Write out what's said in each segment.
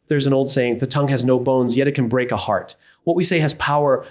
There's an old saying, the tongue has no bones, yet it can break a heart. What we say has power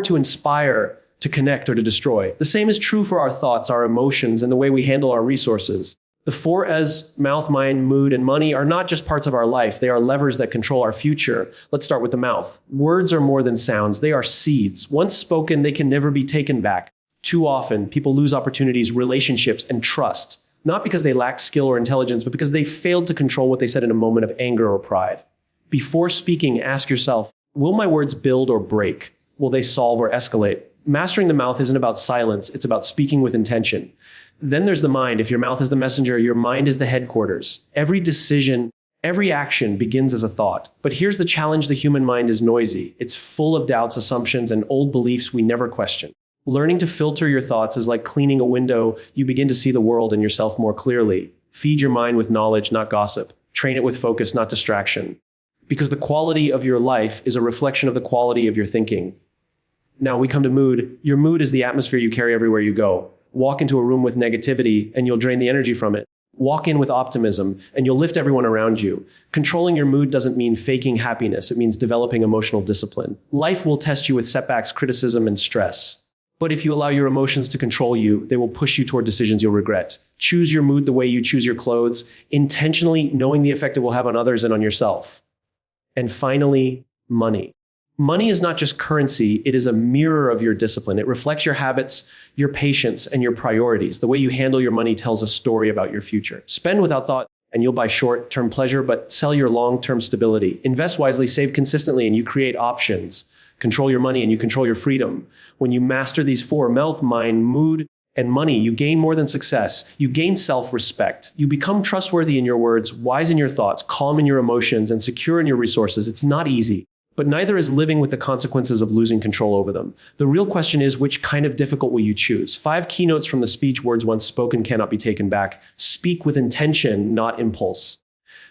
to inspire, to connect, or to destroy. The same is true for our thoughts, our emotions, and the way we handle our resources. The four S's, mouth, mind, mood, and money, are not just parts of our life. They are levers that control our future. Let's start with the mouth. Words are more than sounds. They are seeds. Once spoken, they can never be taken back. Too often, people lose opportunities, relationships, and trust, not because they lack skill or intelligence, but because they failed to control what they said in a moment of anger or pride. Before speaking, ask yourself, will my words build or break? Will they solve or escalate? Mastering the mouth isn't about silence, it's about speaking with intention. Then there's the mind. If your mouth is the messenger, your mind is the headquarters. Every decision, every action begins as a thought. But here's the challenge: the human mind is noisy. It's full of doubts, assumptions, and old beliefs we never question. Learning to filter your thoughts is like cleaning a window. You begin to see the world and yourself more clearly. Feed your mind with knowledge, not gossip. Train it with focus, not distraction. Because the quality of your life is a reflection of the quality of your thinking. Now we come to mood. Your mood is the atmosphere you carry everywhere you go. Walk into a room with negativity and you'll drain the energy from it. Walk in with optimism and you'll lift everyone around you. Controlling your mood doesn't mean faking happiness. It means developing emotional discipline. Life will test you with setbacks, criticism, and stress. But if you allow your emotions to control you, they will push you toward decisions you'll regret. Choose your mood the way you choose your clothes, intentionally knowing the effect it will have on others and on yourself. And finally, money. Money is not just currency, it is a mirror of your discipline. It reflects your habits, your patience, and your priorities. The way you handle your money tells a story about your future. Spend without thought, and you'll buy short-term pleasure, but sell your long-term stability. Invest wisely, save consistently, and you create options. Control your money, and you control your freedom. When you master these four, mouth, mind, mood, and money, you gain more than success. You gain self-respect. You become trustworthy in your words, wise in your thoughts, calm in your emotions, and secure in your resources. It's not easy. But neither is living with the consequences of losing control over them. The real question is, which kind of difficult will you choose? 5 keynotes from the speech: words once spoken cannot be taken back. Speak with intention, not impulse.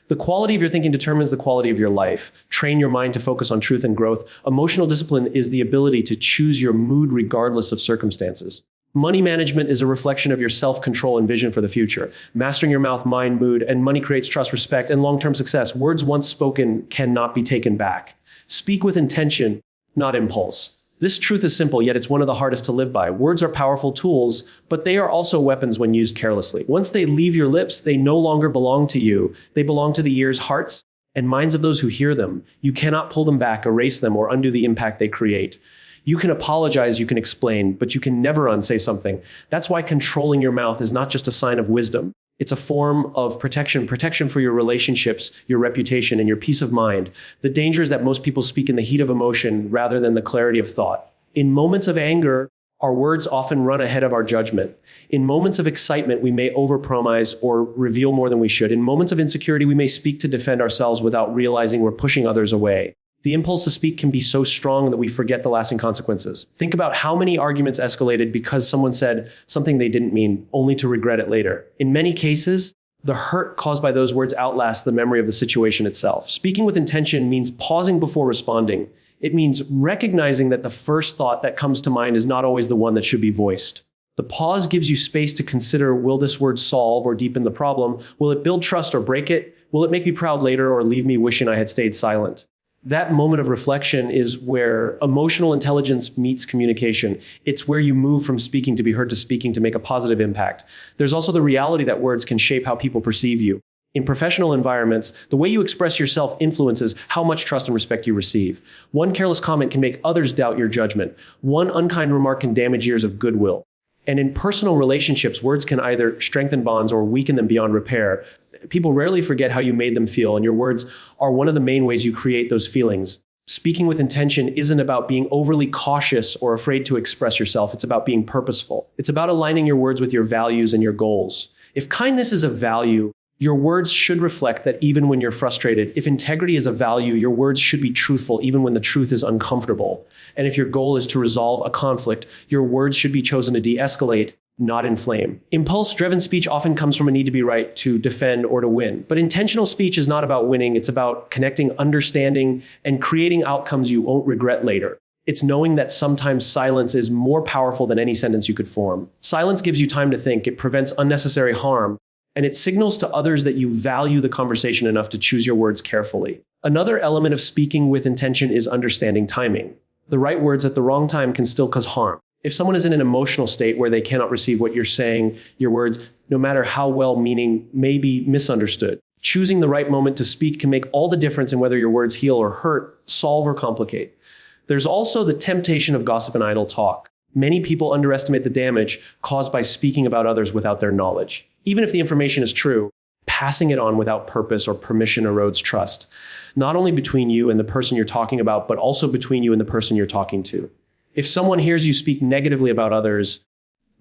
The quality of your thinking determines the quality of your life. Train your mind to focus on truth and growth. Emotional discipline is the ability to choose your mood regardless of circumstances. Money management is a reflection of your self-control and vision for the future. Mastering your mouth, mind, mood, and money creates trust, respect, and long-term success. Words once spoken cannot be taken back. Speak with intention, not impulse. This truth is simple, yet it's one of the hardest to live by. Words are powerful tools, but they are also weapons when used carelessly. Once they leave your lips, they no longer belong to you. They belong to the ears, hearts, and minds of those who hear them. You cannot pull them back, erase them, or undo the impact they create. You can apologize, you can explain, but you can never unsay something. That's why controlling your mouth is not just a sign of wisdom. It's a form of protection for your relationships, your reputation, and your peace of mind. The danger is that most people speak in the heat of emotion rather than the clarity of thought. In moments of anger, our words often run ahead of our judgment. In moments of excitement, we may overpromise or reveal more than we should. In moments of insecurity, we may speak to defend ourselves without realizing we're pushing others away. The impulse to speak can be so strong that we forget the lasting consequences. Think about how many arguments escalated because someone said something they didn't mean, only to regret it later. In many cases, the hurt caused by those words outlasts the memory of the situation itself. Speaking with intention means pausing before responding. It means recognizing that the first thought that comes to mind is not always the one that should be voiced. The pause gives you space to consider, will this word solve or deepen the problem? Will it build trust or break it? Will it make me proud later or leave me wishing I had stayed silent? That moment of reflection is where emotional intelligence meets communication. It's where you move from speaking to be heard to speaking to make a positive impact. There's also the reality that words can shape how people perceive you. In professional environments, the way you express yourself influences how much trust and respect you receive. One careless comment can make others doubt your judgment. One unkind remark can damage years of goodwill. And in personal relationships, words can either strengthen bonds or weaken them beyond repair. People rarely forget how you made them feel, and your words are one of the main ways you create those feelings. Speaking with intention isn't about being overly cautious or afraid to express yourself. It's about being purposeful. It's about aligning your words with your values and your goals. If kindness is a value, your words should reflect that even when you're frustrated. If integrity is a value, your words should be truthful even when the truth is uncomfortable. And if your goal is to resolve a conflict, your words should be chosen to de-escalate, not inflame. Impulse-driven speech often comes from a need to be right, to defend, or to win. But intentional speech is not about winning. It's about connecting, understanding, and creating outcomes you won't regret later. It's knowing that sometimes silence is more powerful than any sentence you could form. Silence gives you time to think. It prevents unnecessary harm. And it signals to others that you value the conversation enough to choose your words carefully. Another element of speaking with intention is understanding timing. The right words at the wrong time can still cause harm. If someone is in an emotional state where they cannot receive what you're saying, your words, no matter how well-meaning, may be misunderstood. Choosing the right moment to speak can make all the difference in whether your words heal or hurt, solve or complicate. There's also the temptation of gossip and idle talk. Many people underestimate the damage caused by speaking about others without their knowledge. Even if the information is true, passing it on without purpose or permission erodes trust, not only between you and the person you're talking about, but also between you and the person you're talking to. If someone hears you speak negatively about others,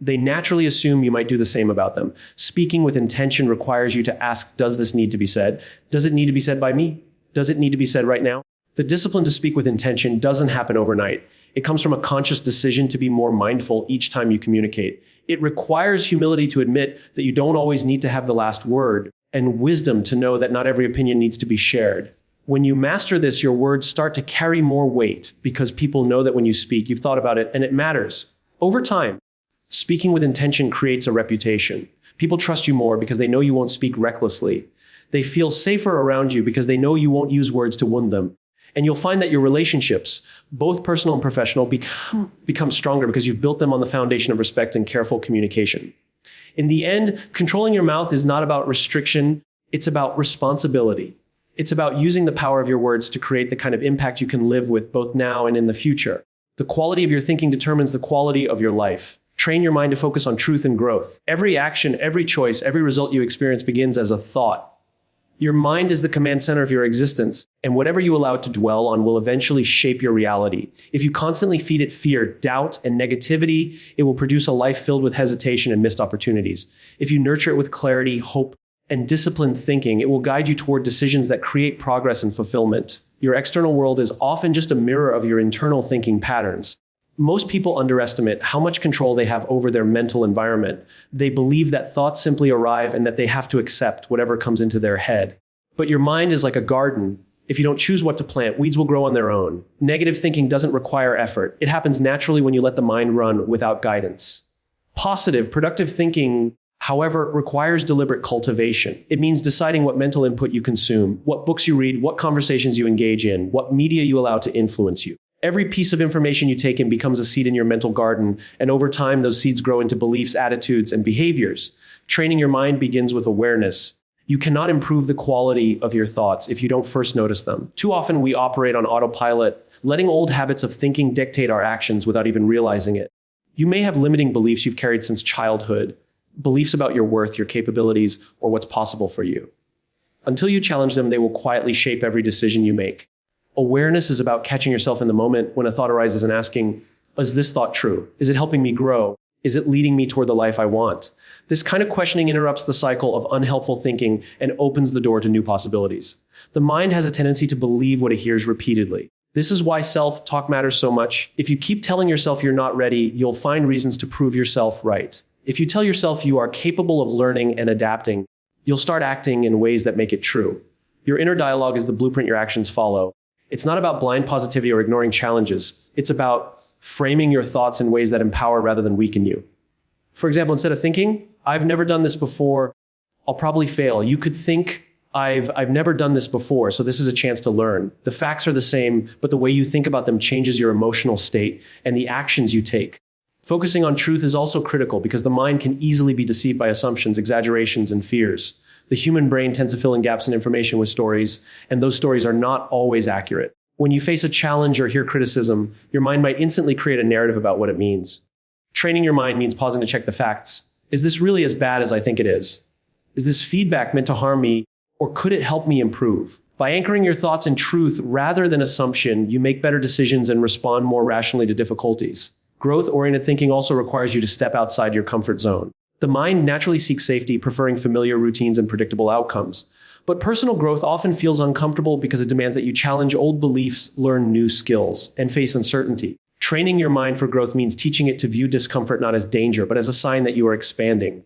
they naturally assume you might do the same about them. Speaking with intention requires you to ask, does this need to be said? Does it need to be said by me? Does it need to be said right now? The discipline to speak with intention doesn't happen overnight. It comes from a conscious decision to be more mindful each time you communicate. It requires humility to admit that you don't always need to have the last word, and wisdom to know that not every opinion needs to be shared. When you master this, your words start to carry more weight because people know that when you speak, you've thought about it and it matters. Over time, speaking with intention creates a reputation. People trust you more because they know you won't speak recklessly. They feel safer around you because they know you won't use words to wound them. And you'll find that your relationships, both personal and professional, become stronger because you've built them on the foundation of respect and careful communication. In the end, controlling your mouth is not about restriction, it's about responsibility. It's about using the power of your words to create the kind of impact you can live with both now and in the future. The quality of your thinking determines the quality of your life. Train your mind to focus on truth and growth. Every action, every choice, every result you experience begins as a thought. Your mind is the command center of your existence, and whatever you allow it to dwell on will eventually shape your reality. If you constantly feed it fear, doubt, and negativity, it will produce a life filled with hesitation and missed opportunities. If you nurture it with clarity, hope, and disciplined thinking, it will guide you toward decisions that create progress and fulfillment. Your external world is often just a mirror of your internal thinking patterns. Most people underestimate how much control they have over their mental environment. They believe that thoughts simply arrive and that they have to accept whatever comes into their head. But your mind is like a garden. If you don't choose what to plant, weeds will grow on their own. Negative thinking doesn't require effort. It happens naturally when you let the mind run without guidance. Positive, productive thinking, however, requires deliberate cultivation. It means deciding what mental input you consume, what books you read, what conversations you engage in, what media you allow to influence you. Every piece of information you take in becomes a seed in your mental garden, and over time, those seeds grow into beliefs, attitudes, and behaviors. Training your mind begins with awareness. You cannot improve the quality of your thoughts if you don't first notice them. Too often, we operate on autopilot, letting old habits of thinking dictate our actions without even realizing it. You may have limiting beliefs you've carried since childhood, beliefs about your worth, your capabilities, or what's possible for you. Until you challenge them, they will quietly shape every decision you make. Awareness is about catching yourself in the moment when a thought arises and asking, is this thought true? Is it helping me grow? Is it leading me toward the life I want? This kind of questioning interrupts the cycle of unhelpful thinking and opens the door to new possibilities. The mind has a tendency to believe what it hears repeatedly. This is why self-talk matters so much. If you keep telling yourself you're not ready, you'll find reasons to prove yourself right. If you tell yourself you are capable of learning and adapting, you'll start acting in ways that make it true. Your inner dialogue is the blueprint your actions follow. It's not about blind positivity or ignoring challenges. It's about framing your thoughts in ways that empower rather than weaken you. For example, instead of thinking, I've never done this before, I'll probably fail. You could think, I've never done this before, so this is a chance to learn. The facts are the same, but the way you think about them changes your emotional state and the actions you take. Focusing on truth is also critical because the mind can easily be deceived by assumptions, exaggerations, and fears. The human brain tends to fill in gaps in information with stories, and those stories are not always accurate. When you face a challenge or hear criticism, your mind might instantly create a narrative about what it means. Training your mind means pausing to check the facts. Is this really as bad as I think it is? Is this feedback meant to harm me, or could it help me improve? By anchoring your thoughts in truth rather than assumption, you make better decisions and respond more rationally to difficulties. Growth-oriented thinking also requires you to step outside your comfort zone. The mind naturally seeks safety, preferring familiar routines and predictable outcomes. But personal growth often feels uncomfortable because it demands that you challenge old beliefs, learn new skills, and face uncertainty. Training your mind for growth means teaching it to view discomfort not as danger, but as a sign that you are expanding.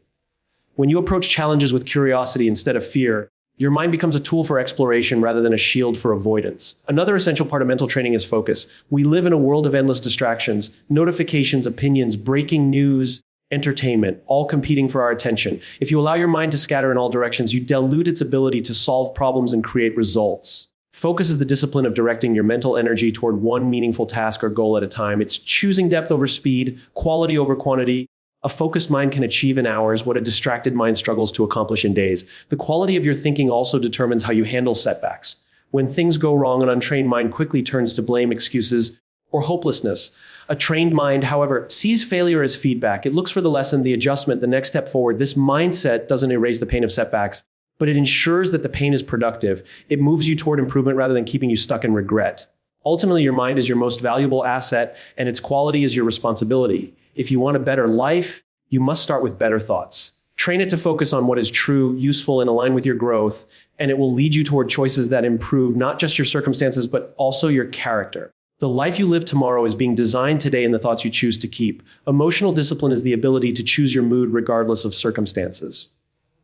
When you approach challenges with curiosity instead of fear, your mind becomes a tool for exploration rather than a shield for avoidance. Another essential part of mental training is focus. We live in a world of endless distractions, notifications, opinions, breaking news, entertainment, all competing for our attention. If you allow your mind to scatter in all directions, you dilute its ability to solve problems and create results. Focus is the discipline of directing your mental energy toward one meaningful task or goal at a time. It's choosing depth over speed, quality over quantity. A focused mind can achieve in hours what a distracted mind struggles to accomplish in days. The quality of your thinking also determines how you handle setbacks. When things go wrong, an untrained mind quickly turns to blame, excuses, or hopelessness. A trained mind, however, sees failure as feedback. It looks for the lesson, the adjustment, the next step forward. This mindset doesn't erase the pain of setbacks, but it ensures that the pain is productive. It moves you toward improvement rather than keeping you stuck in regret. Ultimately, your mind is your most valuable asset, and its quality is your responsibility. If you want a better life, you must start with better thoughts. Train it to focus on what is true, useful, and aligned with your growth, and it will lead you toward choices that improve not just your circumstances, but also your character. The life you live tomorrow is being designed today in the thoughts you choose to keep. Emotional discipline is the ability to choose your mood regardless of circumstances.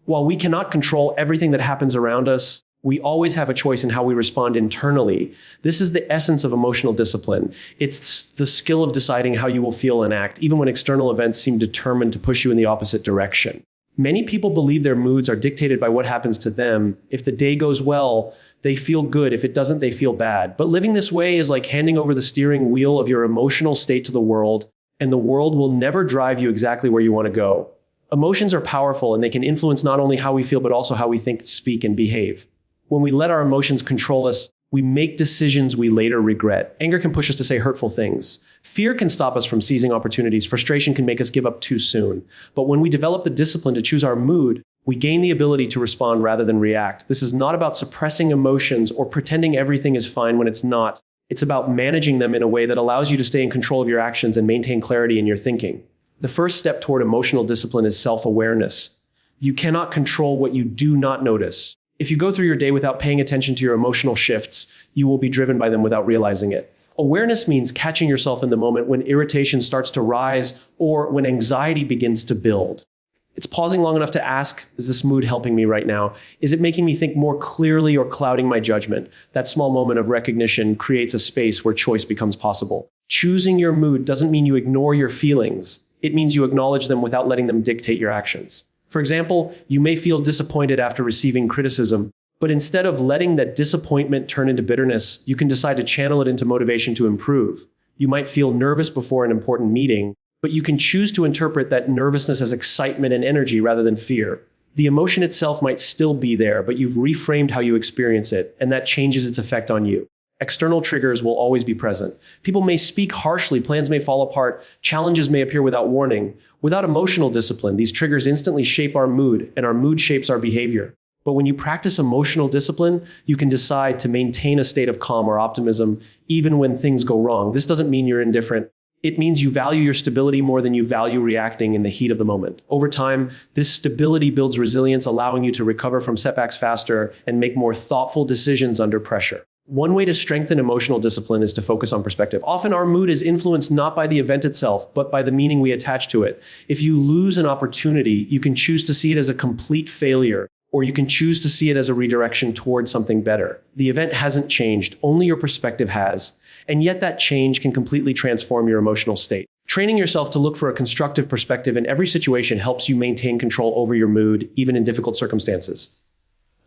While we cannot control everything that happens around us, we always have a choice in how we respond internally. This is the essence of emotional discipline. It's the skill of deciding how you will feel and act, even when external events seem determined to push you in the opposite direction. Many people believe their moods are dictated by what happens to them. If the day goes well, they feel good. If it doesn't, they feel bad. But living this way is like handing over the steering wheel of your emotional state to the world, and the world will never drive you exactly where you want to go. Emotions are powerful, and they can influence not only how we feel, but also how we think, speak, and behave. When we let our emotions control us, we make decisions we later regret. Anger can push us to say hurtful things. Fear can stop us from seizing opportunities. Frustration can make us give up too soon. But when we develop the discipline to choose our mood, we gain the ability to respond rather than react. This is not about suppressing emotions or pretending everything is fine when it's not. It's about managing them in a way that allows you to stay in control of your actions and maintain clarity in your thinking. The first step toward emotional discipline is self-awareness. You cannot control what you do not notice. If you go through your day without paying attention to your emotional shifts, you will be driven by them without realizing it. Awareness means catching yourself in the moment when irritation starts to rise or when anxiety begins to build. It's pausing long enough to ask, is this mood helping me right now? Is it making me think more clearly or clouding my judgment? That small moment of recognition creates a space where choice becomes possible. Choosing your mood doesn't mean you ignore your feelings. It means you acknowledge them without letting them dictate your actions. For example, you may feel disappointed after receiving criticism, but instead of letting that disappointment turn into bitterness, you can decide to channel it into motivation to improve. You might feel nervous before an important meeting, but you can choose to interpret that nervousness as excitement and energy rather than fear. The emotion itself might still be there, but you've reframed how you experience it, and that changes its effect on you. External triggers will always be present. People may speak harshly, plans may fall apart, challenges may appear without warning. Without emotional discipline, these triggers instantly shape our mood, and our mood shapes our behavior. But when you practice emotional discipline, you can decide to maintain a state of calm or optimism, even when things go wrong. This doesn't mean you're indifferent. It means you value your stability more than you value reacting in the heat of the moment. Over time, this stability builds resilience, allowing you to recover from setbacks faster and make more thoughtful decisions under pressure. One way to strengthen emotional discipline is to focus on perspective. Often our mood is influenced not by the event itself, but by the meaning we attach to it. If you lose an opportunity, you can choose to see it as a complete failure, or you can choose to see it as a redirection towards something better. The event hasn't changed, only your perspective has. And yet that change can completely transform your emotional state. Training yourself to look for a constructive perspective in every situation helps you maintain control over your mood, even in difficult circumstances.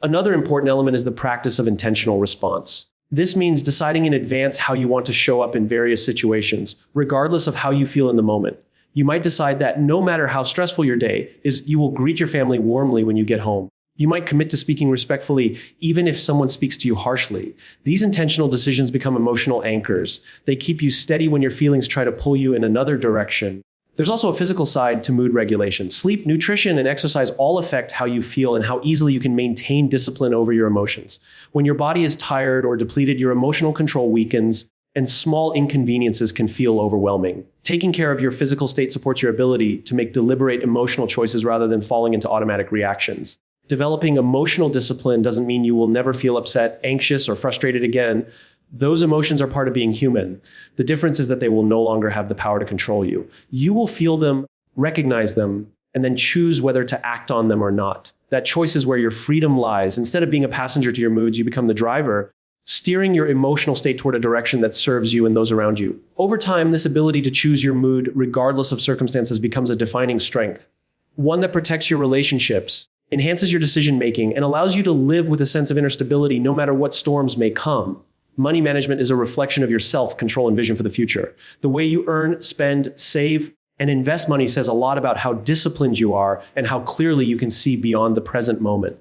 Another important element is the practice of intentional response. This means deciding in advance how you want to show up in various situations, regardless of how you feel in the moment. You might decide that no matter how stressful your day is, you will greet your family warmly when you get home. You might commit to speaking respectfully, even if someone speaks to you harshly. These intentional decisions become emotional anchors. They keep you steady when your feelings try to pull you in another direction. There's also a physical side to mood regulation. Sleep, nutrition, and exercise all affect how you feel and how easily you can maintain discipline over your emotions. When your body is tired or depleted, your emotional control weakens, and small inconveniences can feel overwhelming. Taking care of your physical state supports your ability to make deliberate emotional choices rather than falling into automatic reactions. Developing emotional discipline doesn't mean you will never feel upset, anxious, or frustrated again. Those emotions are part of being human. The difference is that they will no longer have the power to control you. You will feel them, recognize them, and then choose whether to act on them or not. That choice is where your freedom lies. Instead of being a passenger to your moods, you become the driver, steering your emotional state toward a direction that serves you and those around you. Over time, this ability to choose your mood, regardless of circumstances, becomes a defining strength. One that protects your relationships, enhances your decision-making, and allows you to live with a sense of inner stability no matter what storms may come. Money management is a reflection of your self-control and vision for the future. The way you earn, spend, save, and invest money says a lot about how disciplined you are and how clearly you can see beyond the present moment.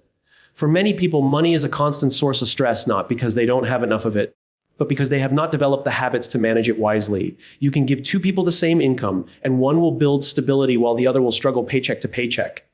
For many people, money is a constant source of stress, not because they don't have enough of it, but because they have not developed the habits to manage it wisely. You can give two people the same income, and one will build stability while the other will struggle paycheck to paycheck.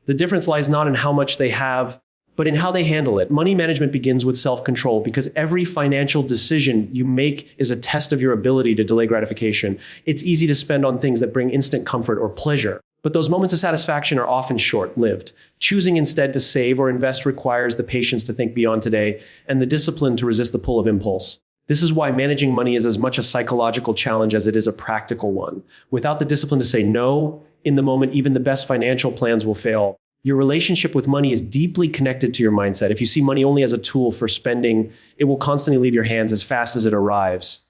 The difference lies not in how much they have, but in how they handle it. Money management begins with self-control because every financial decision you make is a test of your ability to delay gratification. It's easy to spend on things that bring instant comfort or pleasure, but those moments of satisfaction are often short-lived. Choosing instead to save or invest requires the patience to think beyond today and the discipline to resist the pull of impulse. This is why managing money is as much a psychological challenge as it is a practical one. Without the discipline to say no, in the moment, even the best financial plans will fail. Your relationship with money is deeply connected to your mindset. If you see money only as a tool for spending, it will constantly leave your hands as fast as it arrives.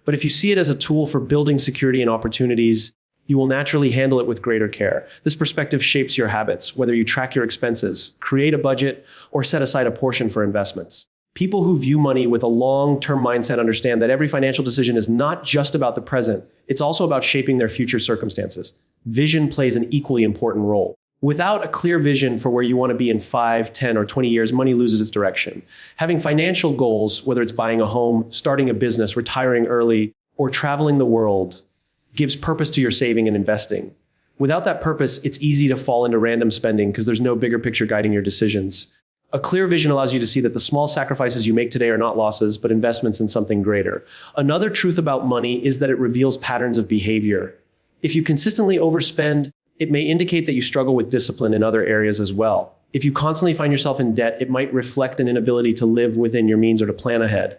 But if you see it as a tool for building security and opportunities, you will naturally handle it with greater care. This perspective shapes your habits, whether you track your expenses, create a budget, or set aside a portion for investments. People who view money with a long-term mindset understand that every financial decision is not just about the present, it's also about shaping their future circumstances. Vision plays an equally important role. Without a clear vision for where you want to be in 5, 10, or 20 years, money loses its direction. Having financial goals, whether it's buying a home, starting a business, retiring early, or traveling the world, gives purpose to your saving and investing. Without that purpose, it's easy to fall into random spending because there's no bigger picture guiding your decisions. A clear vision allows you to see that the small sacrifices you make today are not losses, but investments in something greater. Another truth about money is that it reveals patterns of behavior. If you consistently overspend, it may indicate that you struggle with discipline in other areas as well. If you constantly find yourself in debt, it might reflect an inability to live within your means or to plan ahead.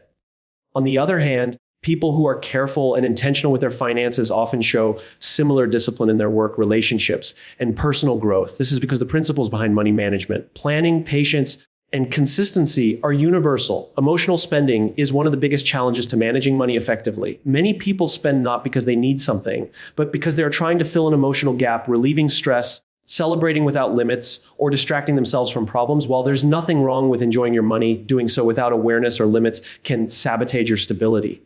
On the other hand, people who are careful and intentional with their finances often show similar discipline in their work, relationships, and personal growth. This is because the principles behind money management, planning, patience, and consistency are universal. Emotional spending is one of the biggest challenges to managing money effectively. Many people spend not because they need something, but because they are trying to fill an emotional gap, relieving stress, celebrating without limits, or distracting themselves from problems. While there's nothing wrong with enjoying your money, doing so without awareness or limits can sabotage your stability.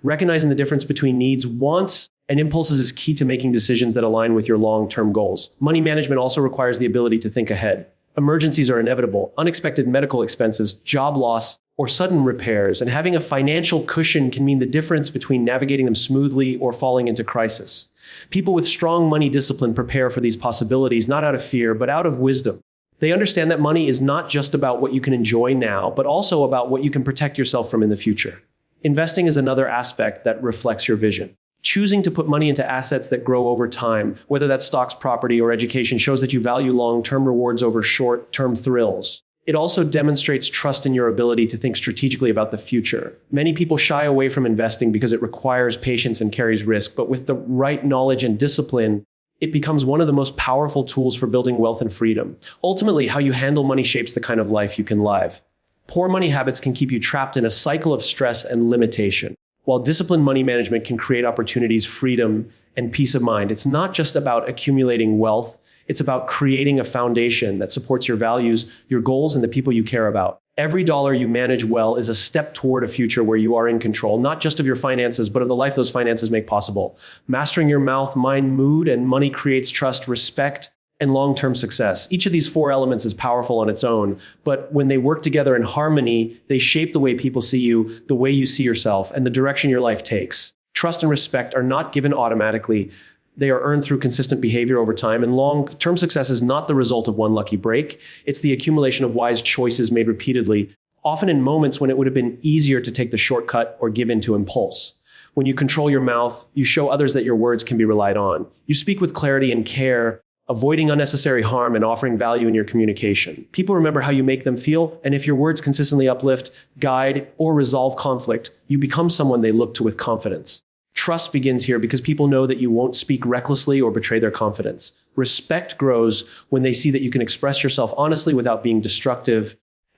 Recognizing the difference between needs, wants, and impulses is key to making decisions that align with your long-term goals. Money management also requires the ability to think ahead. Emergencies are inevitable. Unexpected medical expenses, job loss, or sudden repairs, and having a financial cushion can mean the difference between navigating them smoothly or falling into crisis. People with strong money discipline prepare for these possibilities, not out of fear, but out of wisdom. They understand that money is not just about what you can enjoy now, but also about what you can protect yourself from in the future. Investing is another aspect that reflects your vision. Choosing to put money into assets that grow over time, whether that's stocks, property, or education, shows that you value long-term rewards over short-term thrills. It also demonstrates trust in your ability to think strategically about the future. Many people shy away from investing because it requires patience and carries risk, but with the right knowledge and discipline, it becomes one of the most powerful tools for building wealth and freedom. Ultimately, how you handle money shapes the kind of life you can live. Poor money habits can keep you trapped in a cycle of stress and limitation. While disciplined money management can create opportunities, freedom, and peace of mind, it's not just about accumulating wealth, it's about creating a foundation that supports your values, your goals, and the people you care about. Every dollar you manage well is a step toward a future where you are in control, not just of your finances, but of the life those finances make possible. Mastering your mouth, mind, mood, and money creates trust, respect, and long-term success. Each of these 4 elements is powerful on its own, but when they work together in harmony, they shape the way people see you, the way you see yourself, and the direction your life takes. Trust and respect are not given automatically. They are earned through consistent behavior over time, and long-term success is not the result of one lucky break. It's the accumulation of wise choices made repeatedly, often in moments when it would have been easier to take the shortcut or give in to impulse. When you control your mouth, you show others that your words can be relied on. You speak with clarity and care, avoiding unnecessary harm and offering value in your communication. People remember how you make them feel, and if your words consistently uplift, guide, or resolve conflict, you become someone they look to with confidence. Trust begins here because people know that you won't speak recklessly or betray their confidence. Respect grows when they see that you can express yourself honestly without being destructive,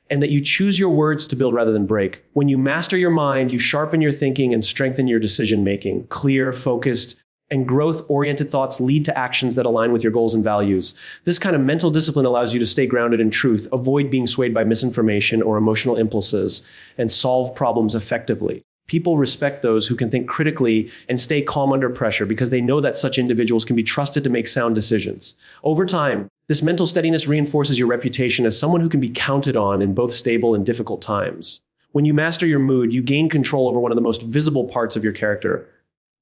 and that you choose your words to build rather than break. When you master your mind, you sharpen your thinking and strengthen your decision-making. Clear, focused, And growth-oriented thoughts lead to actions that align with your goals and values. This kind of mental discipline allows you to stay grounded in truth, avoid being swayed by misinformation or emotional impulses, and solve problems effectively. People respect those who can think critically and stay calm under pressure because they know that such individuals can be trusted to make sound decisions. Over time, this mental steadiness reinforces your reputation as someone who can be counted on in both stable and difficult times. When you master your mood, you gain control over one of the most visible parts of your character: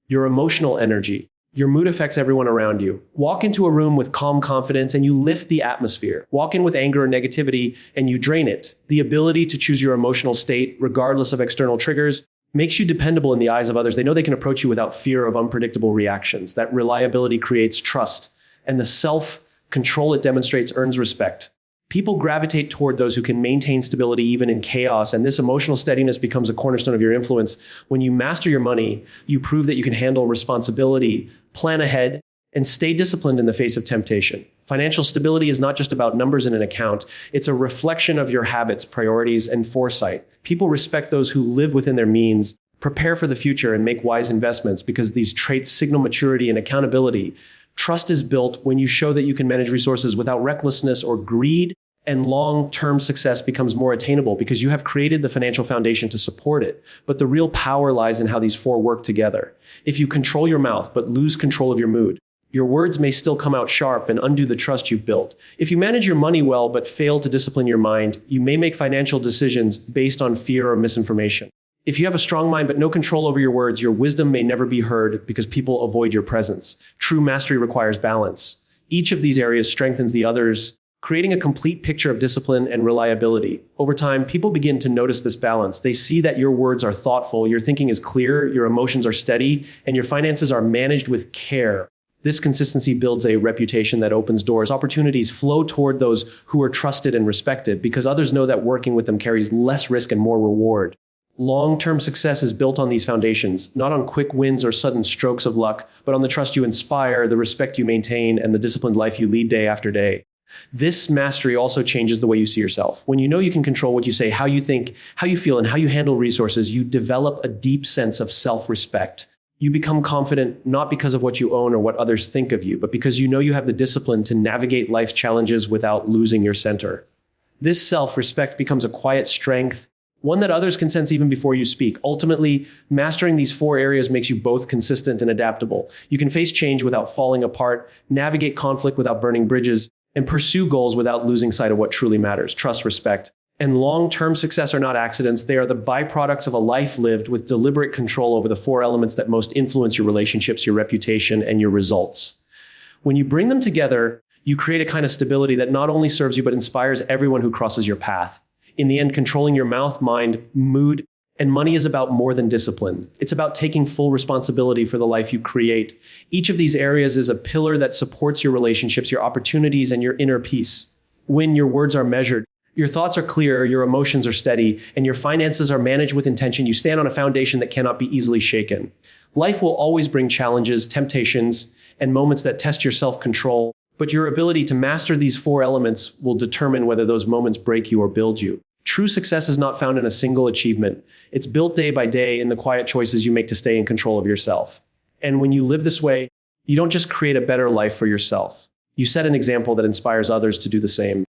your emotional energy. Your mood affects everyone around you. Walk into a room with calm confidence and you lift the atmosphere. Walk in with anger or negativity and you drain it. The ability to choose your emotional state, regardless of external triggers, makes you dependable in the eyes of others. They know they can approach you without fear of unpredictable reactions. That reliability creates trust, and the self-control it demonstrates earns respect. People gravitate toward those who can maintain stability even in chaos, and this emotional steadiness becomes a cornerstone of your influence. When you master your money, you prove that you can handle responsibility, plan ahead, and stay disciplined in the face of temptation. Financial stability is not just about numbers in an account. It's a reflection of your habits, priorities, and foresight. People respect those who live within their means, prepare for the future, and make wise investments because these traits signal maturity and accountability. Trust is built when you show that you can manage resources without recklessness or greed, and long-term success becomes more attainable because you have created the financial foundation to support it. But the real power lies in how these four work together. If you control your mouth but lose control of your mood, your words may still come out sharp and undo the trust you've built. If you manage your money well but fail to discipline your mind, you may make financial decisions based on fear or misinformation. If you have a strong mind but no control over your words, your wisdom may never be heard because people avoid your presence. True mastery requires balance. Each of these areas strengthens the others, creating a complete picture of discipline and reliability. Over time, people begin to notice this balance. They see that your words are thoughtful, your thinking is clear, your emotions are steady, and your finances are managed with care. This consistency builds a reputation that opens doors. Opportunities flow toward those who are trusted and respected because others know that working with them carries less risk and more reward. Long-term success is built on these foundations, not on quick wins or sudden strokes of luck, but on the trust you inspire, the respect you maintain, and the disciplined life you lead day after day. This mastery also changes the way you see yourself. When you know you can control what you say, how you think, how you feel, and how you handle resources, you develop a deep sense of self-respect. You become confident not because of what you own or what others think of you, but because you know you have the discipline to navigate life's challenges without losing your center. This self-respect becomes a quiet strength, one that others can sense even before you speak. Ultimately, mastering these four areas makes you both consistent and adaptable. You can face change without falling apart, navigate conflict without burning bridges, and pursue goals without losing sight of what truly matters: trust, respect, and long-term success are not accidents. They are the byproducts of a life lived with deliberate control over the four elements that most influence your relationships, your reputation, and your results. When you bring them together, you create a kind of stability that not only serves you, but inspires everyone who crosses your path. In the end, controlling your mouth, mind, mood, and money is about more than discipline. It's about taking full responsibility for the life you create. Each of these areas is a pillar that supports your relationships, your opportunities, and your inner peace. When your words are measured, your thoughts are clear, your emotions are steady, and your finances are managed with intention, you stand on a foundation that cannot be easily shaken. Life will always bring challenges, temptations, and moments that test your self-control, but your ability to master these four elements will determine whether those moments break you or build you. True success is not found in a single achievement. It's built day by day in the quiet choices you make to stay in control of yourself. And when you live this way, you don't just create a better life for yourself. You set an example that inspires others to do the same.